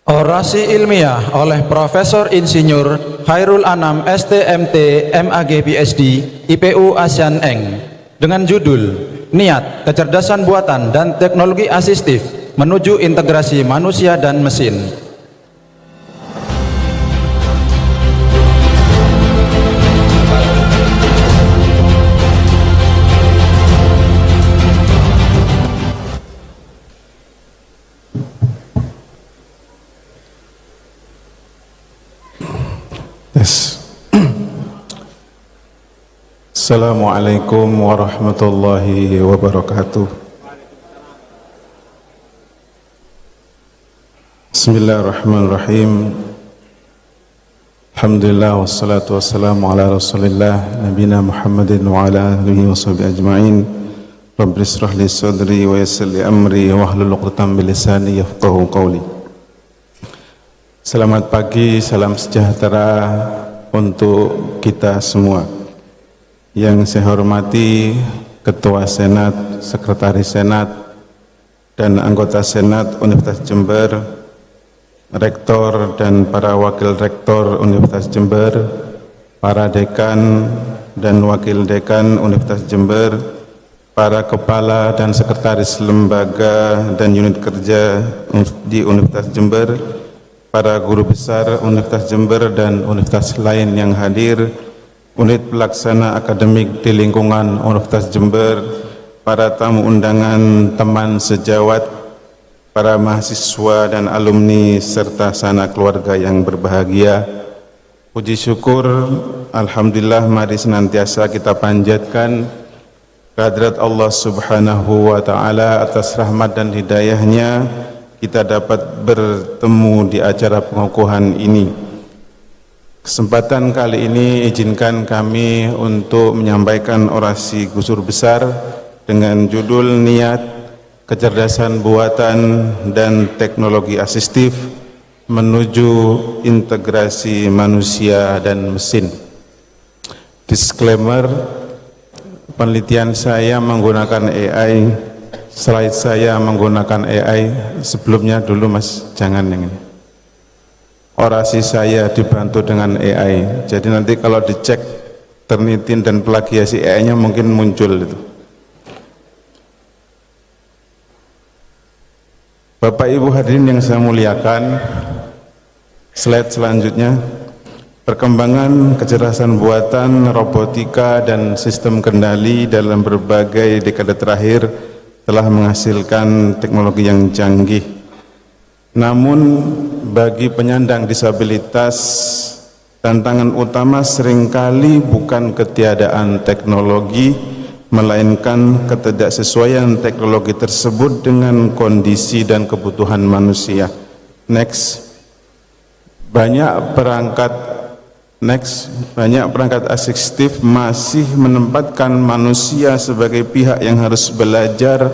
Orasi ilmiah oleh Profesor Insinyur Khairul Anam STMT MAG PhD IPU ASEAN Eng dengan judul Niat, Kecerdasan Buatan dan Teknologi Asistif menuju Integrasi Manusia dan Mesin. Assalamualaikum warahmatullahi wabarakatuh. Bismillahirrahmanirrahim. Alhamdulillah wassalatu wassalamu ala Rasulillah nabiyina Muhammadin wa ala alihi washabihi ajma'in. Rabbi israh li sadri wa yassir li amri wahlul 'uqdatam min lisani yafqahu qawli. Selamat pagi, salam sejahtera untuk kita semua. Yang saya hormati Ketua Senat, Sekretaris Senat, dan anggota Senat Universitas Jember, Rektor dan para Wakil Rektor Universitas Jember, para Dekan dan Wakil Dekan Universitas Jember, para Kepala dan Sekretaris Lembaga dan Unit Kerja di Universitas Jember, para Guru Besar Universitas Jember dan universitas lain yang hadir, unit pelaksana akademik di lingkungan Universitas Jember, para tamu undangan, teman sejawat, para mahasiswa dan alumni serta sanak keluarga yang berbahagia. Puji syukur, alhamdulillah, mari senantiasa kita panjatkan kehadirat Allah Subhanahu wa Ta'ala atas rahmat dan hidayahnya kita dapat bertemu di acara pengukuhan ini. Kesempatan kali ini izinkan kami untuk menyampaikan orasi gusur besar dengan judul Niat, Kecerdasan Buatan dan Teknologi Asistif menuju Integrasi Manusia dan Mesin. Disclaimer, penelitian saya menggunakan AI, slide saya menggunakan AI. Sebelumnya dulu Mas, jangan yang ini. Orasi saya dibantu dengan AI, jadi nanti kalau dicek Turnitin dan plagiasi AI-nya mungkin muncul itu. Bapak Ibu hadirin yang saya muliakan, slide selanjutnya. Perkembangan kecerdasan buatan, robotika, dan sistem kendali dalam berbagai dekade terakhir telah menghasilkan teknologi yang canggih. Namun bagi penyandang disabilitas, tantangan utama seringkali bukan ketiadaan teknologi, melainkan ketidaksesuaian teknologi tersebut dengan kondisi dan kebutuhan manusia. Banyak perangkat asistif masih menempatkan manusia sebagai pihak yang harus belajar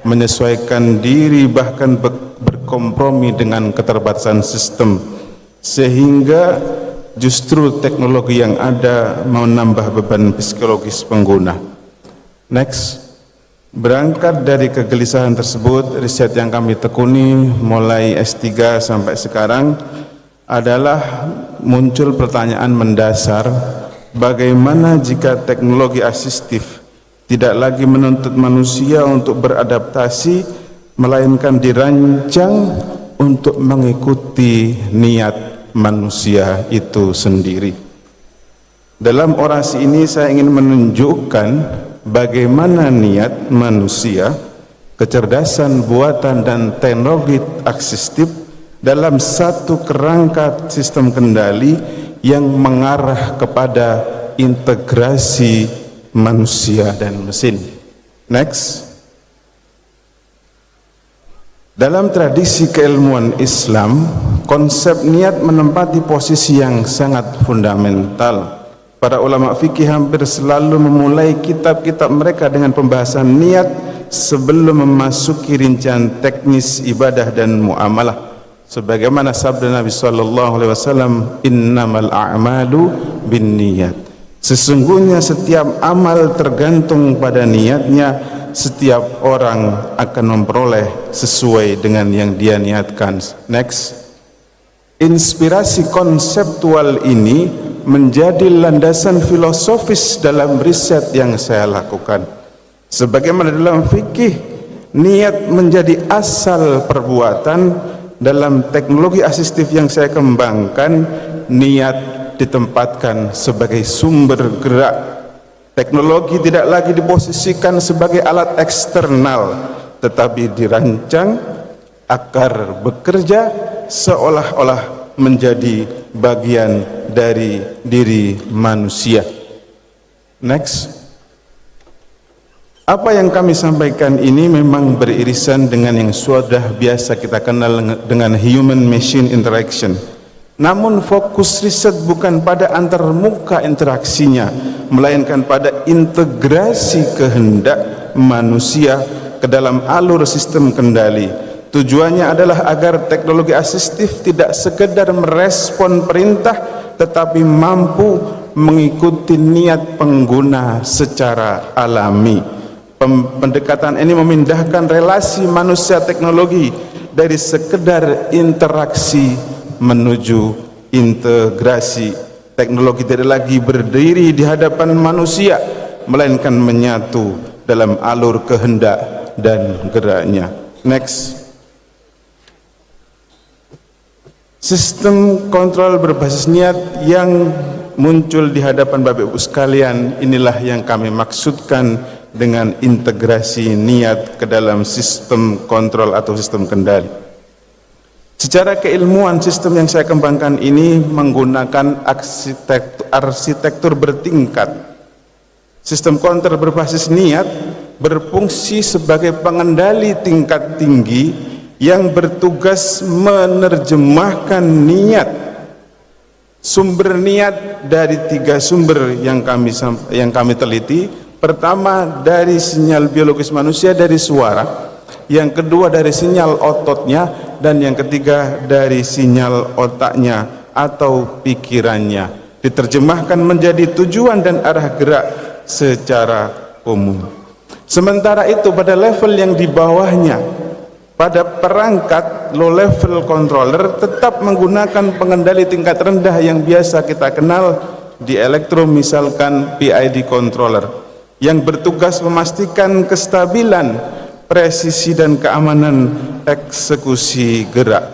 menyesuaikan diri, bahkan berkompromi dengan keterbatasan sistem, sehingga justru teknologi yang ada menambah beban psikologis pengguna. Berangkat dari kegelisahan tersebut, riset yang kami tekuni mulai S3 sampai sekarang adalah muncul pertanyaan mendasar, bagaimana jika teknologi asistif tidak lagi menuntut manusia untuk beradaptasi, melainkan dirancang untuk mengikuti niat manusia itu sendiri. Dalam orasi ini saya ingin menunjukkan bagaimana niat manusia, kecerdasan buatan dan teknologi asistif dalam satu kerangka sistem kendali yang mengarah kepada integrasi manusia dan mesin. Dalam tradisi keilmuan Islam, konsep niat menempati posisi yang sangat fundamental. Para ulama fikih hampir selalu memulai kitab-kitab mereka dengan pembahasan niat sebelum memasuki rincian teknis ibadah dan muamalah. Sebagaimana sabda Nabi SAW, innamal a'malu binniyat. Sesungguhnya setiap amal tergantung pada niatnya, setiap orang akan memperoleh sesuai dengan yang dia niatkan. Inspirasi konseptual ini menjadi landasan filosofis dalam riset yang saya lakukan. Sebagaimana dalam fikih, niat menjadi asal perbuatan. Dalam teknologi asistif yang saya kembangkan, niat ditempatkan sebagai sumber gerak. Teknologi tidak lagi diposisikan sebagai alat eksternal, tetapi dirancang agar bekerja seolah-olah menjadi bagian dari diri manusia. Next. Apa yang kami sampaikan ini memang beririsan dengan yang sudah biasa kita kenal dengan human machine interaction. Namun fokus riset bukan pada antarmuka interaksinya, melainkan pada integrasi kehendak manusia ke dalam alur sistem kendali. Tujuannya adalah agar teknologi asistif tidak sekedar merespon perintah, tetapi mampu mengikuti niat pengguna secara alami. Pendekatan ini memindahkan relasi manusia teknologi dari sekedar interaksi menuju integrasi. Teknologi tidak lagi berdiri di hadapan manusia, melainkan menyatu dalam alur kehendak dan geraknya. Next. Sistem kontrol berbasis niat yang muncul di hadapan Bapak Ibu sekalian, inilah yang kami maksudkan dengan integrasi niat ke dalam sistem kontrol atau sistem kendali. Secara keilmuan, sistem yang saya kembangkan ini menggunakan arsitektur bertingkat. Sistem kontrol berbasis niat berfungsi sebagai pengendali tingkat tinggi yang bertugas menerjemahkan niat, sumber niat dari 3 sumber yang kami teliti. Pertama, dari sinyal biologis manusia, dari suara. Yang kedua, dari sinyal ototnya. Dan yang ketiga, dari sinyal otaknya atau pikirannya. Diterjemahkan menjadi tujuan dan arah gerak secara umum. Sementara itu, pada level yang di bawahnya, pada perangkat low level controller tetap menggunakan pengendali tingkat rendah yang biasa kita kenal di elektro, misalkan PID controller, yang bertugas memastikan kestabilan, presisi dan keamanan eksekusi gerak.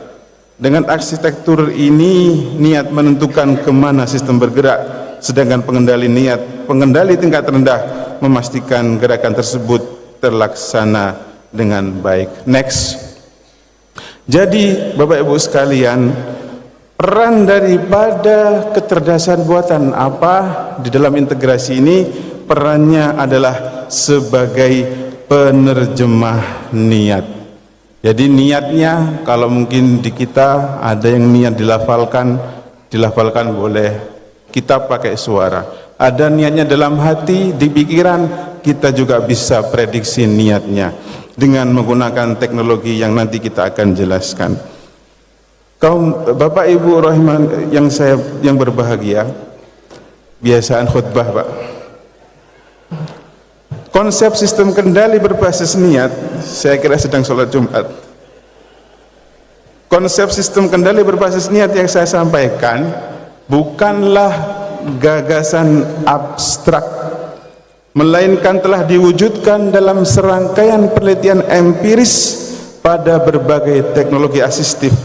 Dengan arsitektur ini, niat menentukan kemana sistem bergerak, sedangkan pengendali tingkat rendah memastikan gerakan tersebut terlaksana dengan baik. Next. Jadi Bapak Ibu sekalian, peran daripada kecerdasan buatan apa di dalam integrasi ini? Perannya adalah sebagai penerjemah niat. Jadi niatnya, kalau mungkin di kita ada yang niat dilafalkan boleh, kita pakai suara. Ada niatnya dalam hati, di pikiran, kita juga bisa prediksi niatnya dengan menggunakan teknologi yang nanti kita akan jelaskan. Kaum Bapak Ibu rahiman yang berbahagia, biasaan khutbah Pak. Konsep sistem kendali berbasis niat, saya kira sedang sholat Jumat. Konsep sistem kendali berbasis niat yang saya sampaikan bukanlah gagasan abstrak, melainkan telah diwujudkan dalam serangkaian penelitian empiris pada berbagai teknologi asistif.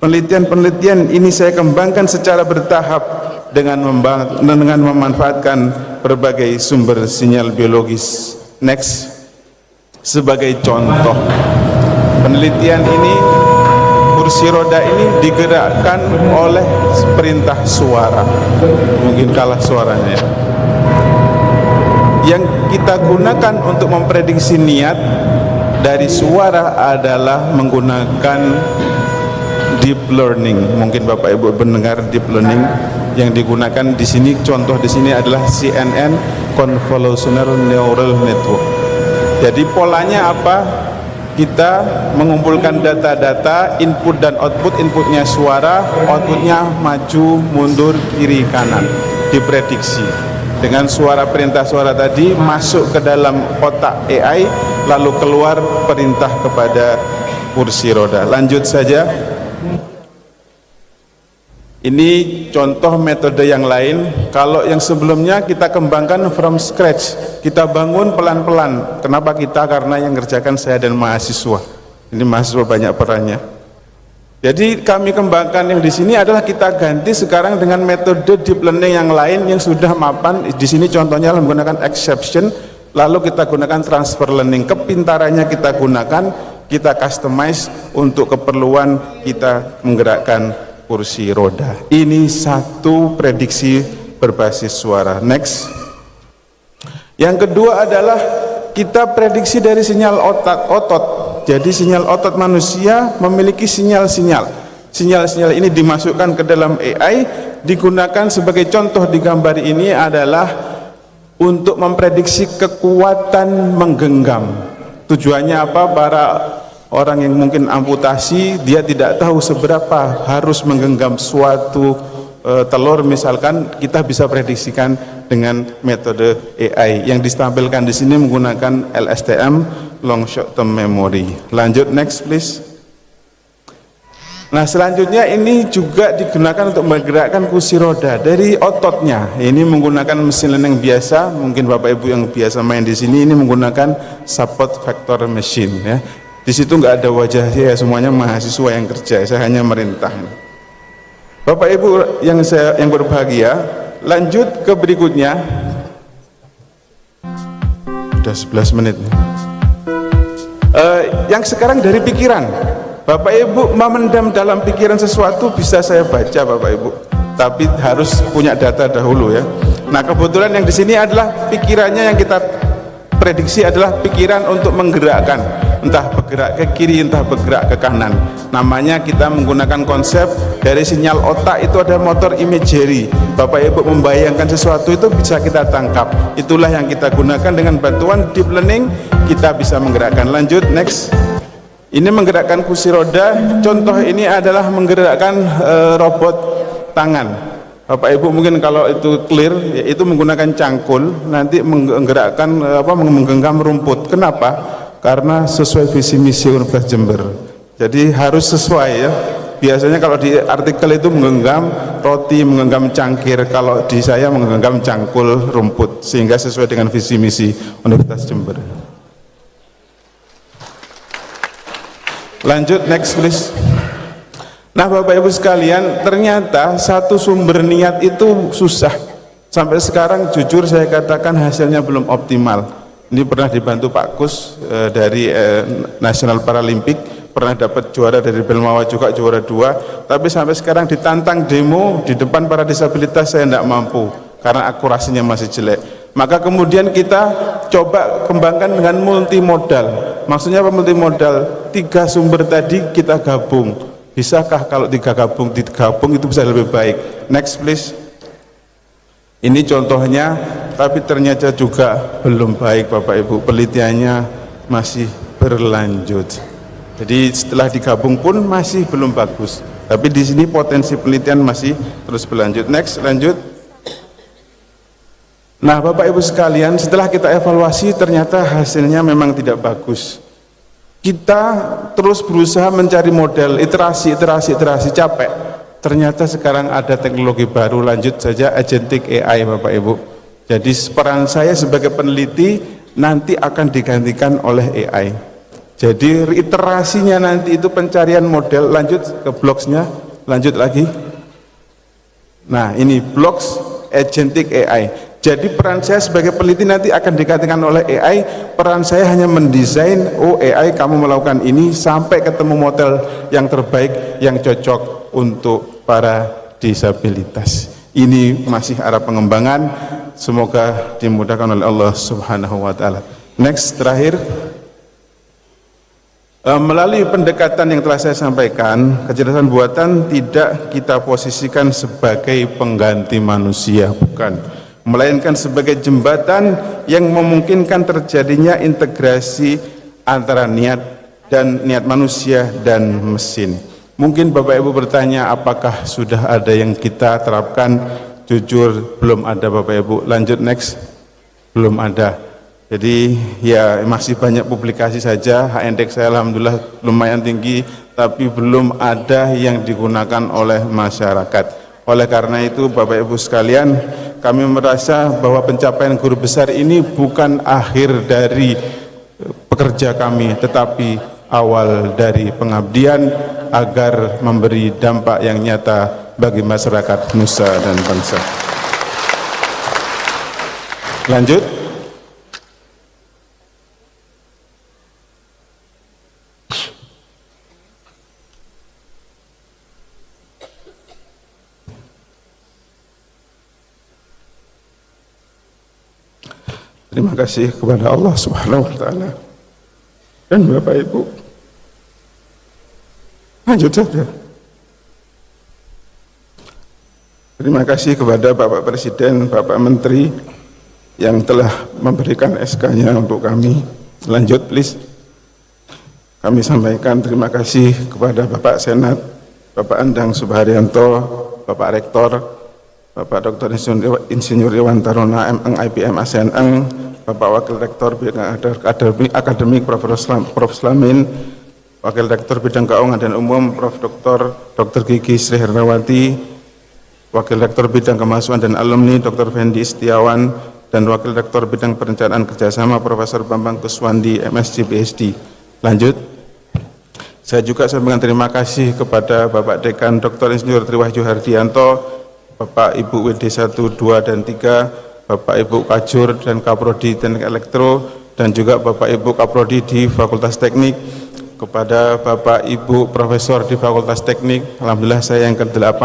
Penelitian-penelitian ini saya kembangkan secara bertahap dengan memanfaatkan berbagai sumber sinyal biologis. Next. Sebagai contoh, penelitian ini, kursi roda ini digerakkan oleh perintah suara. Mungkin kalah suaranya ya. Yang kita gunakan untuk memprediksi niat dari suara adalah menggunakan deep learning. Mungkin Bapak Ibu mendengar deep learning. Yang digunakan di sini, contoh di sini adalah CNN, Convolutional Neural Network. Jadi polanya apa? Kita mengumpulkan data-data, input dan output. Inputnya suara, outputnya maju, mundur, kiri, kanan. Diprediksi dengan suara, perintah suara tadi masuk ke dalam otak AI, lalu keluar perintah kepada kursi roda. Lanjut saja. Ini contoh metode yang lain. Kalau yang sebelumnya kita kembangkan from scratch, kita bangun pelan-pelan. Kenapa kita? Karena yang ngerjakan saya dan mahasiswa. Ini mahasiswa banyak perannya. Jadi kami kembangkan yang di sini adalah kita ganti sekarang dengan metode deep learning yang lain yang sudah mapan. Di sini contohnya menggunakan exception, lalu kita gunakan transfer learning. Kepintarannya kita gunakan, kita customize untuk keperluan kita menggerakkan kursi roda. Ini satu prediksi berbasis suara. Next. Yang kedua adalah kita prediksi dari sinyal otot. Jadi sinyal otot manusia memiliki sinyal-sinyal. Sinyal-sinyal ini dimasukkan ke dalam AI, digunakan sebagai contoh di gambar ini adalah untuk memprediksi kekuatan menggenggam. Tujuannya apa? Para orang yang mungkin amputasi, dia tidak tahu seberapa harus menggenggam suatu telur misalkan, kita bisa prediksikan dengan metode AI yang ditampilkan di sini menggunakan LSTM, long short term memory. Lanjut, next please. Nah, selanjutnya ini juga digunakan untuk menggerakkan kursi roda dari ototnya. Ini menggunakan mesin learning biasa, mungkin Bapak Ibu yang biasa main di sini ini menggunakan support vector machine ya. Di situ nggak ada wajah saya, semuanya mahasiswa yang kerja, saya hanya merintah. Bapak Ibu yang berbahagia, lanjut ke berikutnya. Sudah 11 menit. Yang sekarang dari pikiran. Bapak Ibu memendam dalam pikiran sesuatu bisa saya baca Bapak Ibu, tapi harus punya data dahulu ya. Nah, kebetulan yang di sini adalah pikirannya yang kita prediksi adalah pikiran untuk menggerakkan, entah bergerak ke kiri, entah bergerak ke kanan. Namanya kita menggunakan konsep dari sinyal otak itu ada motor imagery. Bapak Ibu membayangkan sesuatu itu bisa kita tangkap. Itulah yang kita gunakan dengan bantuan deep learning, kita bisa menggerakkan. Lanjut, next. Ini menggerakkan kursi roda. Contoh ini adalah menggerakkan robot tangan. Bapak Ibu mungkin kalau itu clear, yaitu menggunakan cangkul, nanti menggerakkan menggenggam rumput. Kenapa? Karena sesuai visi misi Universitas Jember. Jadi harus sesuai ya. Biasanya kalau di artikel itu menggenggam roti, menggenggam cangkir. Kalau di saya menggenggam cangkul rumput, sehingga sesuai dengan visi misi Universitas Jember. Lanjut, next please. Nah, Bapak Ibu sekalian, ternyata satu sumber niat itu susah. Sampai sekarang jujur saya katakan hasilnya belum optimal. Ini pernah dibantu Pak Kus dari National Paralimpik, pernah dapat juara dari Belmawa juga juara 2, tapi sampai sekarang ditantang demo di depan para disabilitas saya tidak mampu karena akurasinya masih jelek. Maka kemudian kita coba kembangkan dengan multimodal. Maksudnya apa multimodal? 3 sumber tadi kita gabung. Bisakah kalau digabung itu bisa lebih baik? Next please. Ini contohnya, tapi ternyata juga belum baik Bapak Ibu. Penelitiannya masih berlanjut. Jadi setelah digabung pun masih belum bagus. Tapi di sini potensi penelitian masih terus berlanjut. Next, lanjut. Nah, Bapak Ibu sekalian, setelah kita evaluasi ternyata hasilnya memang tidak bagus. Kita terus berusaha mencari model, iterasi, capek. Ternyata sekarang ada teknologi baru, lanjut saja agentic AI Bapak Ibu. Jadi peran saya sebagai peneliti nanti akan digantikan oleh AI. Jadi iterasinya nanti itu pencarian model, lanjut ke blocksnya, lanjut lagi. Nah, ini blocks agentic AI. Jadi peran saya sebagai peneliti nanti akan digantikan oleh AI. Peran saya hanya mendesain, oh AI kamu melakukan ini sampai ketemu model yang terbaik, yang cocok untuk para disabilitas. Ini masih arah pengembangan, semoga dimudahkan oleh Allah Subhanahu wa Ta'ala. Next, terakhir, melalui pendekatan yang telah saya sampaikan, kecerdasan buatan tidak kita posisikan sebagai pengganti manusia, bukan, melainkan sebagai jembatan yang memungkinkan terjadinya integrasi antara niat manusia dan mesin. Mungkin Bapak Ibu bertanya, apakah sudah ada yang kita terapkan? Jujur belum ada Bapak Ibu. Lanjut, next. Belum ada. Jadi ya masih banyak publikasi saja. H-index saya alhamdulillah lumayan tinggi, tapi belum ada yang digunakan oleh masyarakat. Oleh karena itu Bapak Ibu sekalian, kami merasa bahwa pencapaian guru besar ini bukan akhir dari pekerja kami, tetapi awal dari pengabdian agar memberi dampak yang nyata bagi masyarakat nusa dan bangsa. Lanjut. Terima kasih kepada Allah Subhanahu wa taala. Dan Bapak Ibu, lanjut saja. Terima kasih kepada Bapak Presiden, Bapak Menteri yang telah memberikan SK-nya untuk kami. Lanjut please. Kami sampaikan terima kasih kepada Bapak Senat, Bapak Endang Subaharyanto, Bapak Rektor, Bapak Dr. Insinyur Iwan Taruna M.Eng IPM ASN, Bapak Wakil Rektor Bidang Akademik Prof. Slamin, Wakil Rektor Bidang Keuangan dan Umum Prof. Dr. Gigi Sri Hernawati, Wakil Rektor Bidang Kemahasiswaan dan Alumni Dr. Fendi Istiawan, dan Wakil Rektor Bidang Perencanaan Kerjasama Profesor Bambang Kuswandi MSc PhD. Lanjut. Saya juga sampaikan terima kasih kepada Bapak Dekan Dr. Insinyur Triwahyu Hardianto, Bapak Ibu WD 1, 2, dan 3, Bapak Ibu Kajur dan Kaprodi Teknik Elektro, dan juga Bapak Ibu Kaprodi di Fakultas Teknik, kepada Bapak Ibu Profesor di Fakultas Teknik, alhamdulillah saya yang ke-8,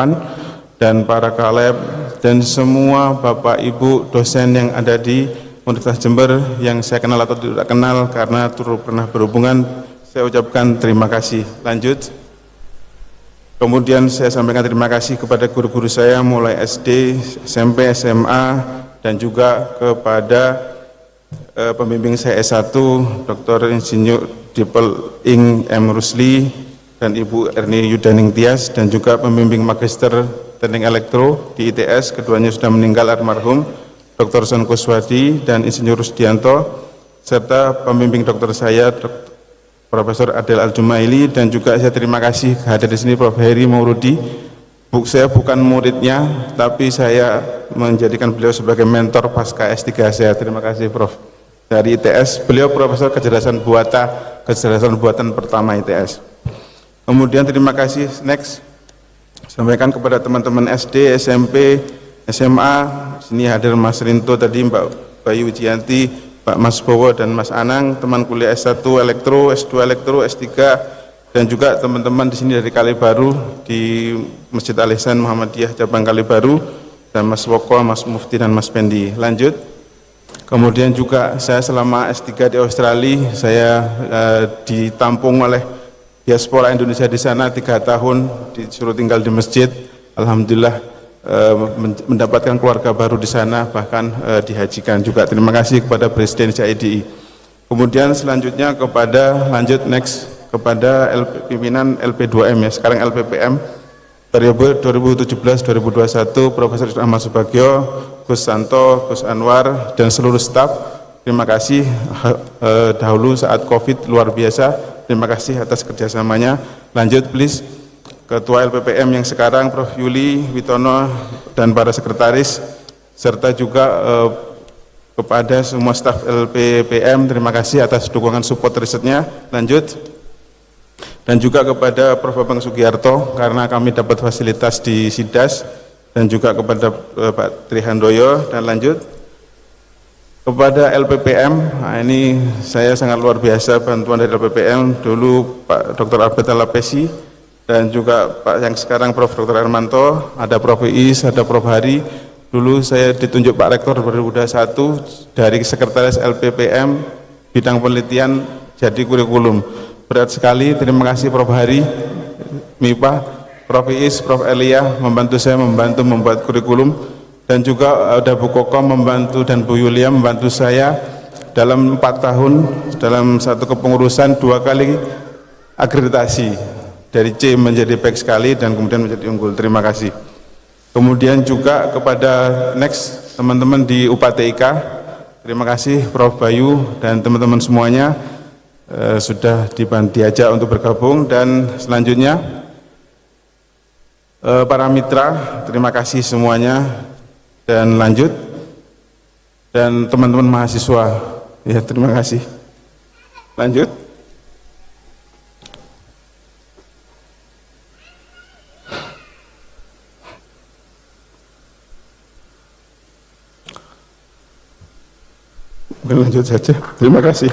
dan para kaleb, dan semua Bapak Ibu dosen yang ada di Universitas Jember yang saya kenal atau tidak kenal karena turut pernah berhubungan, saya ucapkan terima kasih. Lanjut. Kemudian saya sampaikan terima kasih kepada guru-guru saya mulai SD, SMP, SMA, dan juga kepada pembimbing saya S1, Dr. Insinyur Dipel Ing M. Rusli dan Ibu Erni Yudaning Tias, dan juga pembimbing Magister Teknik Elektro di ITS, keduanya sudah meninggal almarhum, Dr. Son Kuswadi dan Insinyur Rusdianto, serta pembimbing dokter saya, Profesor Adel Al-Jumaili, dan juga saya terima kasih hadir di sini Prof. Heri Maurudi. Saya bukan muridnya, tapi saya menjadikan beliau sebagai mentor pasca S3 saya. Terima kasih Prof. Dari ITS, beliau Profesor Kecerdasan Buatan pertama ITS. Kemudian terima kasih, next, sampaikan kepada teman-teman SD, SMP, SMA, sini hadir Mas Rinto tadi, Mbak Bayu Wijianti, Pak Mas Bowo dan Mas Anang, teman kuliah S1 Elektro, S2 Elektro, S3, dan juga teman-teman di sini dari Kalibaru di Masjid Al-Ihsan Muhammadiyah Cabang Kalibaru, dan Mas Woko, Mas Mufti, dan Mas Pendi. Lanjut. Kemudian juga saya selama S3 di Australia, saya ditampung oleh diaspora Indonesia di sana 3 tahun, disuruh tinggal di masjid. Alhamdulillah mendapatkan keluarga baru di sana, bahkan dihajikan juga. Terima kasih kepada Presiden CIDI. Kemudian selanjutnya kepada kepada pimpinan LP2M ya, sekarang LPPM periode 2017-2021, Profesor Ahmad Subagio, Gus Santo, Gus Anwar, dan seluruh staf. Terima kasih dahulu saat COVID luar biasa. Terima kasih atas kerjasamanya. Lanjut please. Ketua LPPM yang sekarang Prof. Yuli Witono dan para sekretaris, serta juga kepada semua staf LPPM, terima kasih atas dukungan support risetnya. Lanjut. Dan juga kepada Prof. Bambang Sugiarto karena kami dapat fasilitas di SIDAS, dan juga kepada Pak Trihandoyo. Dan lanjut kepada LPPM, nah ini saya sangat luar biasa bantuan dari LPPM, dulu Pak Dr. Albert Alapesi, dan juga Pak yang sekarang Prof. Dr. Hermanto, ada Prof. Iis, ada Prof. Hari. Dulu saya ditunjuk Pak Rektor 2021 dari Sekretaris LPPM bidang penelitian jadi kurikulum. Berat sekali, terima kasih Prof. Hari, MIPA, Prof. Iis, Prof. Elia membantu saya membuat kurikulum, dan juga ada Bu Kokom membantu dan Bu Yulia membantu saya dalam 4 tahun dalam satu kepengurusan 2 kali akreditasi. Dari C menjadi baik sekali dan kemudian menjadi unggul. Terima kasih. Kemudian juga kepada next teman-teman di UPATIK, terima kasih Prof. Bayu dan teman-teman semuanya sudah diajak untuk bergabung. Dan selanjutnya Para mitra, terima kasih semuanya. Dan lanjut, dan teman-teman mahasiswa, ya terima kasih. Lanjut. Lanjut saja. Terima kasih.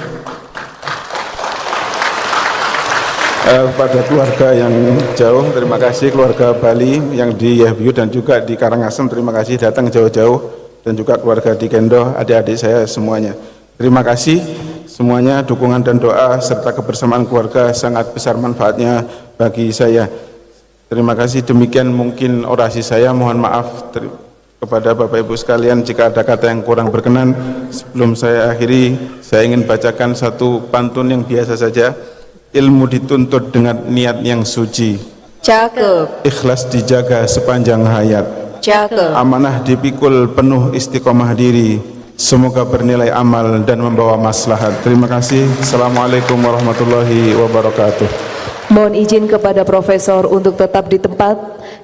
Kepada keluarga yang jauh, terima kasih keluarga Bali yang di YHBU dan juga di Karangasem, terima kasih datang jauh-jauh, dan juga keluarga di Kendo, adik-adik saya semuanya. Terima kasih semuanya, dukungan dan doa serta kebersamaan keluarga sangat besar manfaatnya bagi saya. Terima kasih, demikian mungkin orasi saya, mohon maaf kepada Bapak Ibu sekalian jika ada kata yang kurang berkenan. Sebelum saya akhiri, saya ingin bacakan satu pantun yang biasa saja. Ilmu dituntut dengan niat yang suci, Cakep, ikhlas dijaga sepanjang hayat, cakep. amanah dipikul penuh istiqomah diri, semoga bernilai amal dan membawa maslahat. Terima kasih. Assalamualaikum warahmatullahi wabarakatuh. Mohon izin kepada Profesor untuk tetap di tempat.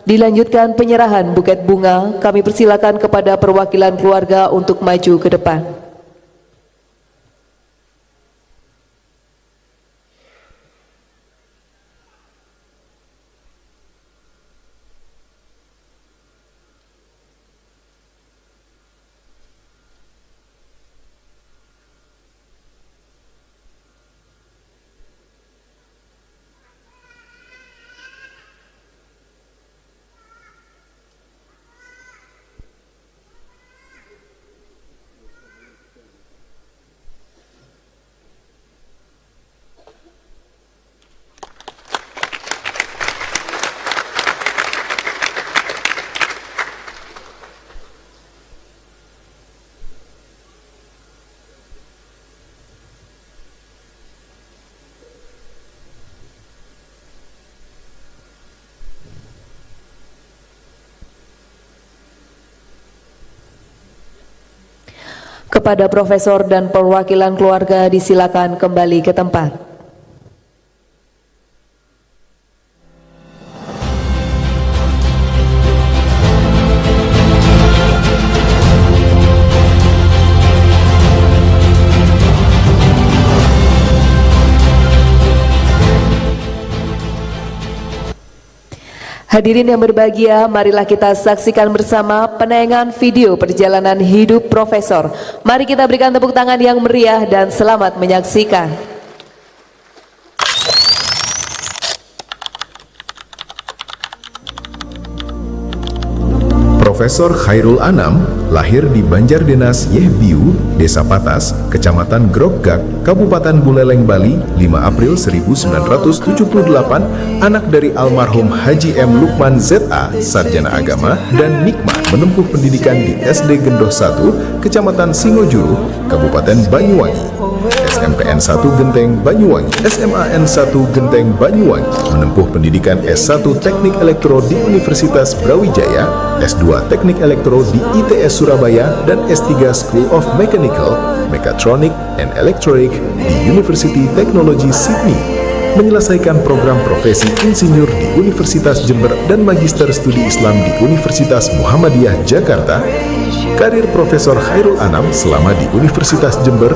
Dilanjutkan penyerahan buket bunga. Kami persilakan kepada perwakilan keluarga untuk maju ke depan. Kepada Profesor dan perwakilan keluarga disilakan kembali ke tempat. Hadirin yang berbahagia, marilah kita saksikan bersama penayangan video perjalanan hidup Profesor. Mari kita berikan tepuk tangan yang meriah dan selamat menyaksikan. Profesor Khairul Anam lahir di Banjardenas Yehbiu, Desa Patas, Kecamatan Groggak, Kabupaten Buleleng, Bali, 5 April 1978, anak dari almarhum Haji M. Lukman ZA, Sarjana Agama, dan Nikmah menempuh pendidikan di SD Gendoh 1, Kecamatan Singojuru, Kabupaten Banyuwangi, SMPN 1 Genteng Banyuwangi, SMAN 1 Genteng Banyuwangi, menempuh pendidikan S1 Teknik Elektro di Universitas Brawijaya, S2 Teknik Elektro di ITS Surabaya, dan S3 School of Mechanical, Mechatronic and Electronic di University Technology Sydney, menyelesaikan program profesi insinyur di Universitas Jember dan Magister Studi Islam di Universitas Muhammadiyah Jakarta. Karir Profesor Khairul Anam selama di Universitas Jember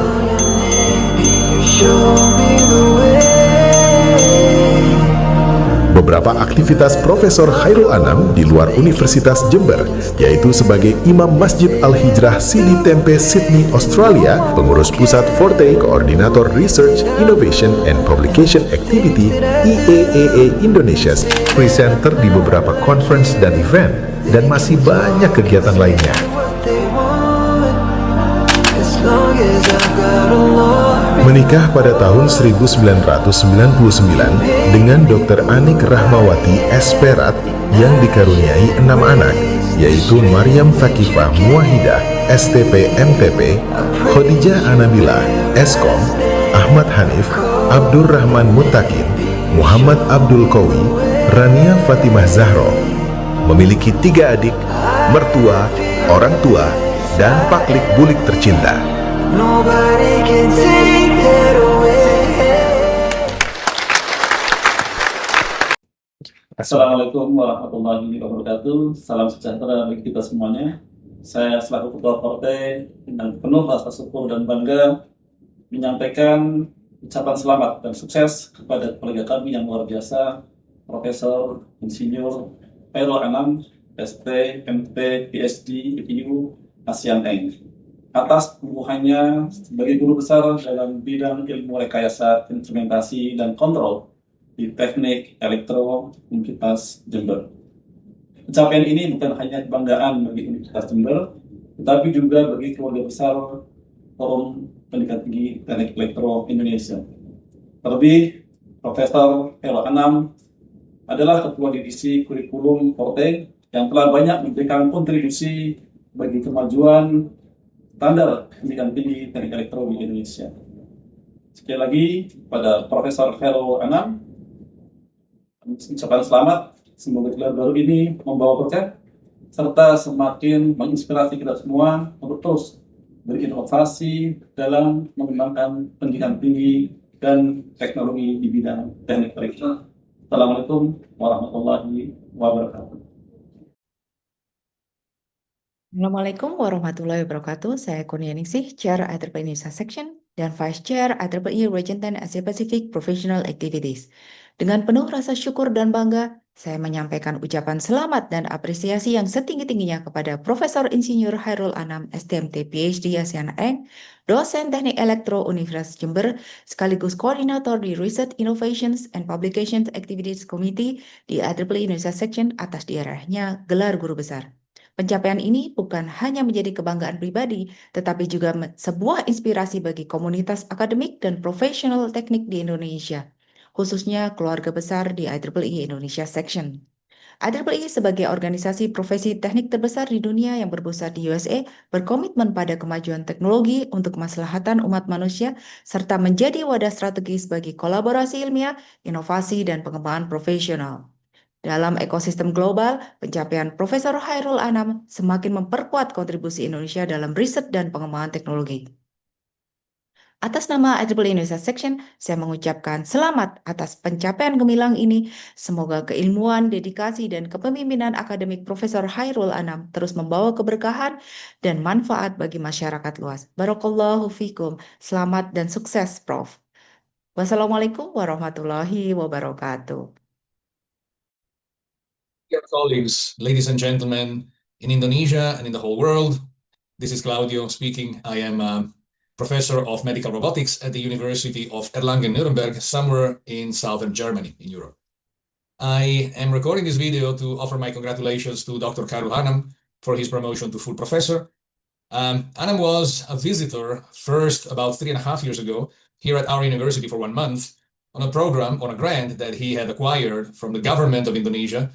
beberapa aktivitas Profesor Khairul Anam di luar Universitas Jember, yaitu sebagai Imam Masjid Al-Hijrah Sidi Tempe, Sydney, Australia, pengurus pusat Forte, koordinator Research, Innovation and Publication Activity IEEE Indonesia, presenter di beberapa conference dan event, dan masih banyak kegiatan lainnya. Menikah pada tahun 1999 dengan Dr. Anik Rahmawati Esperat yang dikaruniai 6 anak, yaitu Maryam Fakifah Muwahidah, STP MTP, Khadijah Anabila, Eskom, Ahmad Hanif, Abdur Rahman Mutakin, Muhammad Abdul Qawi, Rania Fatimah Zahro. Memiliki 3 adik, mertua, orang tua, dan paklik bulik tercinta. Nobody can take that away. Assalamualaikum warahmatullahi wabarakatuh. Salam sejahtera bagi kita semuanya. Saya selaku Ketua Partai dengan penuh rasa syukur dan bangga menyampaikan ucapan selamat dan sukses kepada kolega kami yang luar biasa, Profesor Insinyur Khairul Anam, ST, MT, PhD, IPU, ASEAN Eng, atas pembuahannya sebagai guru besar dalam bidang ilmu rekayasa, instrumentasi, dan kontrol di Teknik Elektro Universitas Jember. Pencapaian ini bukan hanya kebanggaan bagi Universitas Jember, tetapi juga bagi keluarga besar Forum Pendidikan Tinggi Teknik Elektro Indonesia. Terlebih, Profesor Khairul Anam adalah Ketua Divisi Kurikulum Forte yang telah banyak memberikan kontribusi bagi kemajuan standar pendidikan tinggi teknik elektro di Indonesia. Sekali lagi, pada Profesor Khairul Anam, ucapan selamat, semoga gelar baru ini membawa berkah serta semakin menginspirasi kita semua untuk terus berinovasi dalam mengembangkan pendidikan tinggi dan teknologi di bidang teknik elektro. Assalamualaikum warahmatullahi wabarakatuh. Assalamualaikum warahmatullahi wabarakatuh. Saya Kurnia Ningsih, Chair IEEE Indonesia Section dan Vice Chair IEEE Region 10 Asia Pacific Professional Activities. Dengan penuh rasa syukur dan bangga, saya menyampaikan ucapan selamat dan apresiasi yang setinggi-tingginya kepada Profesor Insinyur Khairul Anam, STMT PhD ASEAN Eng, dosen Teknik Elektro Universitas Jember, sekaligus koordinator di Research Innovations and Publications Activities Committee di IEEE Indonesia Section atas diarahnya gelar guru besar. Pencapaian ini bukan hanya menjadi kebanggaan pribadi, tetapi juga sebuah inspirasi bagi komunitas akademik dan profesional teknik di Indonesia, khususnya keluarga besar di IEEE Indonesia Section. IEEE sebagai organisasi profesi teknik terbesar di dunia yang berpusat di USA berkomitmen pada kemajuan teknologi untuk kemaslahatan umat manusia serta menjadi wadah strategis bagi kolaborasi ilmiah, inovasi, dan pengembangan profesional. Dalam ekosistem global, pencapaian Profesor Khairul Anam semakin memperkuat kontribusi Indonesia dalam riset dan pengembangan teknologi. Atas nama IEEE Indonesia Section, saya mengucapkan selamat atas pencapaian gemilang ini. Semoga keilmuan, dedikasi, dan kepemimpinan akademik Profesor Khairul Anam terus membawa keberkahan dan manfaat bagi masyarakat luas. Barakallahu fikum. Selamat dan sukses, Prof. Wassalamualaikum warahmatullahi wabarakatuh. Dear colleagues, ladies and gentlemen, in Indonesia and in the whole world, this is Claudio speaking. I am a professor of medical robotics at the University of Erlangen-Nuremberg, somewhere in southern Germany, in Europe. I am recording this video to offer my congratulations to Dr. Khairul Anam for his promotion to full professor. Anam was a visitor first about 3.5 years ago here at our university for 1 month on a program, on a grant that he had acquired from the government of Indonesia,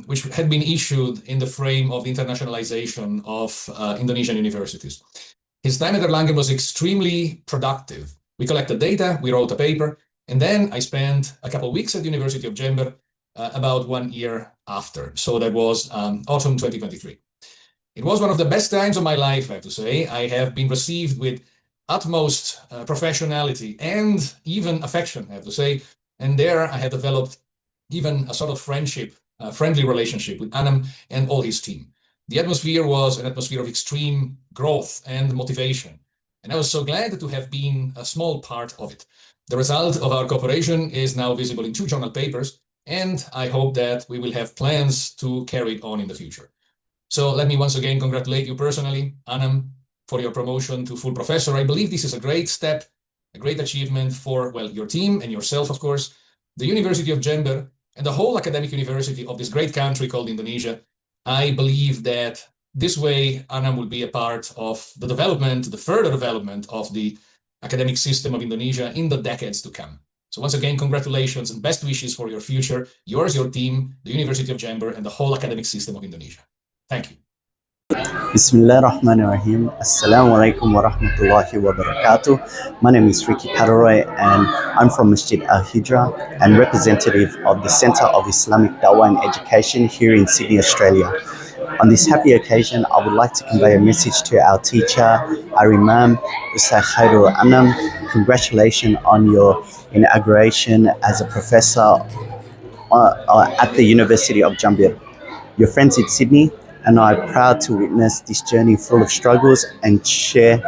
which had been issued in the frame of the internationalization of Indonesian universities. His time at Erlangen was extremely productive. We collected data, we wrote a paper, and then I spent a couple of weeks at the University of Jember about 1 year after. So that was autumn 2023. It was one of the best times of my life, I have to say. I have been received with utmost professionality and even affection, I have to say. And there I had developed even a sort of friendship, friendly relationship with Anam and all his team. The atmosphere was an atmosphere of extreme growth and motivation, and I was so glad to have been a small part of it. The result of our cooperation is now visible in 2 journal papers, and I hope that we will have plans to carry it on in the future. So let me once again congratulate you personally, Anam, for your promotion to full professor. I believe this is a great step, a great achievement for, well, your team and yourself, of course, the University of Jember, and the whole academic university of this great country called Indonesia. I believe that this way Anam will be a part of the development, the further development of the academic system of Indonesia in the decades to come. So once again, congratulations and best wishes for your future, yours, your team, the University of Jember, and the whole academic system of Indonesia. Thank you. Bismillahirrahmanirrahim. Assalamualaikum warahmatullahi wabarakatuh. My name is Ricky Padaroy and I'm from Masjid Al-Hijrah and representative of the Center of Islamic Dawah and Education here in Sydney, Australia. On this happy occasion, I would like to convey a message to our teacher, our Imam, Ustaz Khairul Anam. Congratulations on your inauguration as a professor at the University of Jambir. Your friends in Sydney and I are proud to witness this journey full of struggles and share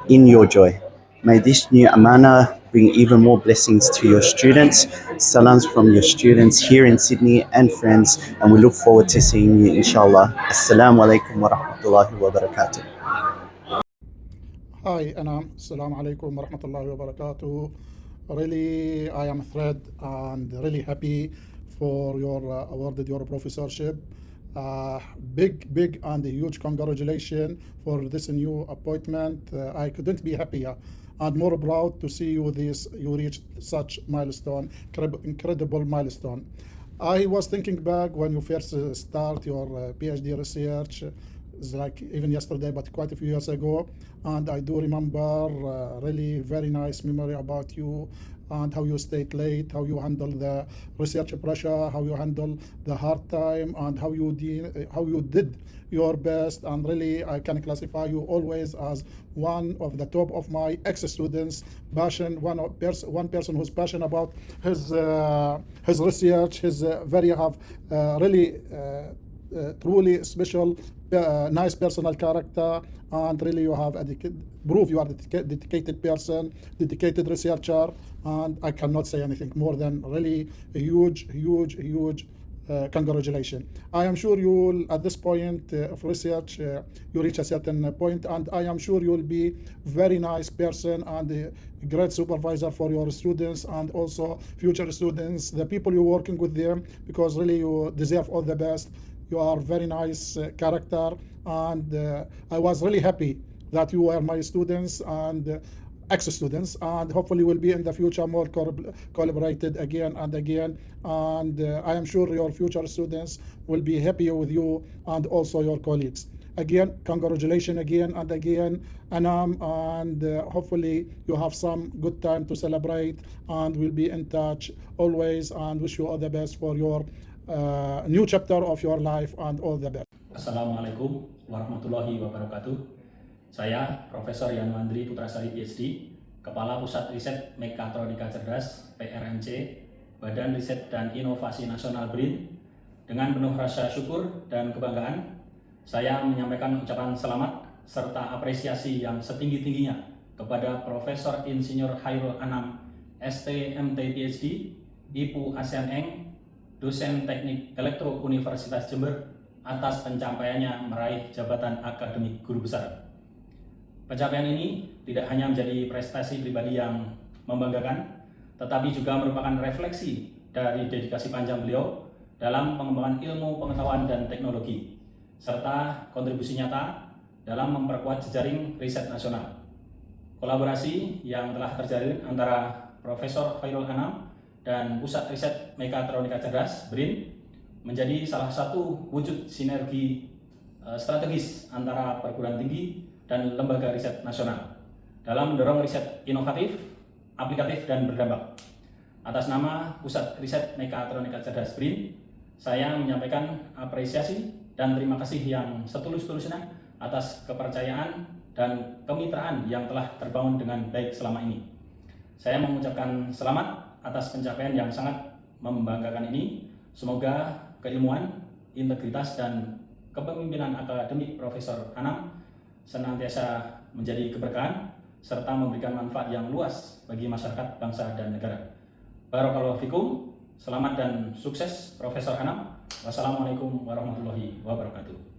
in your joy. May this new Amana bring even more blessings to your students. Salams from your students here in Sydney and friends, and we look forward to seeing you inshallah. Assalamu alaikum wa rahmatullahi wa barakatuh. Hi, Anam. Assalamu alaikum wa rahmatullahi wa barakatuh. Really, I am thrilled and really happy for your awarded your professorship. Big and a huge congratulations for this new appointment. I couldn't be happier and more proud to see you reached such milestone, incredible milestone. I was thinking back when you first start your PhD research. It's like even yesterday, but quite a few years ago. And I do remember really very nice memory about you and how you stayed late, how you handle the research pressure, how you handle the hard time, and how you did your best. And really, I can classify you always as one of the top of my ex-students' passion, one person who's passionate about his research, his really truly special, nice personal character, and really you have prove you are a dedicated person, dedicated researcher, and I cannot say anything more than really a huge congratulations. I am sure you will, at this point of research, you reach a certain point, and I am sure you will be very nice person and a great supervisor for your students and also future students, the people you're working with them, because really you deserve all the best. You are very nice character, and I was really happy that you were my students and ex-students, and hopefully will be in the future more collaborated again and again. And I am sure your future students will be happy with you and also your colleagues. Again, congratulations again and again, Anam, and hopefully you have some good time to celebrate, and we'll be in touch always, and wish you all the best for your new chapter of your life, and all the best. Assalamualaikum warahmatullahi wabarakatuh. Saya Profesor Yanuandri Putrasari PhD, Kepala Pusat Riset Mekatronika Cerdas PRMC, Badan Riset dan Inovasi Nasional BRIN. Dengan penuh rasa syukur dan kebanggaan, saya menyampaikan ucapan selamat serta apresiasi yang setinggi-tingginya kepada Profesor Insinyur Hairul Anam, STMT PhD, IPU ASEAN Eng, dosen Teknik Elektro Universitas Jember, atas pencapaiannya meraih jabatan akademik guru besar. Pencapaian ini tidak hanya menjadi prestasi pribadi yang membanggakan, tetapi juga merupakan refleksi dari dedikasi panjang beliau dalam pengembangan ilmu pengetahuan dan teknologi, serta kontribusi nyata dalam memperkuat jejaring riset nasional. Kolaborasi yang telah terjalin antara Profesor Hairul Anam dan Pusat Riset Mekatronika Cerdas BRIN menjadi salah satu wujud sinergi strategis antara perguruan tinggi dan lembaga riset nasional dalam mendorong riset inovatif, aplikatif, dan berdampak. Atas nama Pusat Riset Mekatronika Cerdas BRIN, saya menyampaikan apresiasi dan terima kasih yang setulus-tulusnya atas kepercayaan dan kemitraan yang telah terbangun dengan baik selama ini. Saya mengucapkan selamat atas pencapaian yang sangat membanggakan ini. Semoga keilmuan, integritas, dan kepemimpinan akademik Profesor Anam senantiasa menjadi keberkahan serta memberikan manfaat yang luas bagi masyarakat, bangsa, dan negara. Barakallahu fikum, selamat dan sukses Profesor Anam. Wassalamualaikum warahmatullahi wabarakatuh.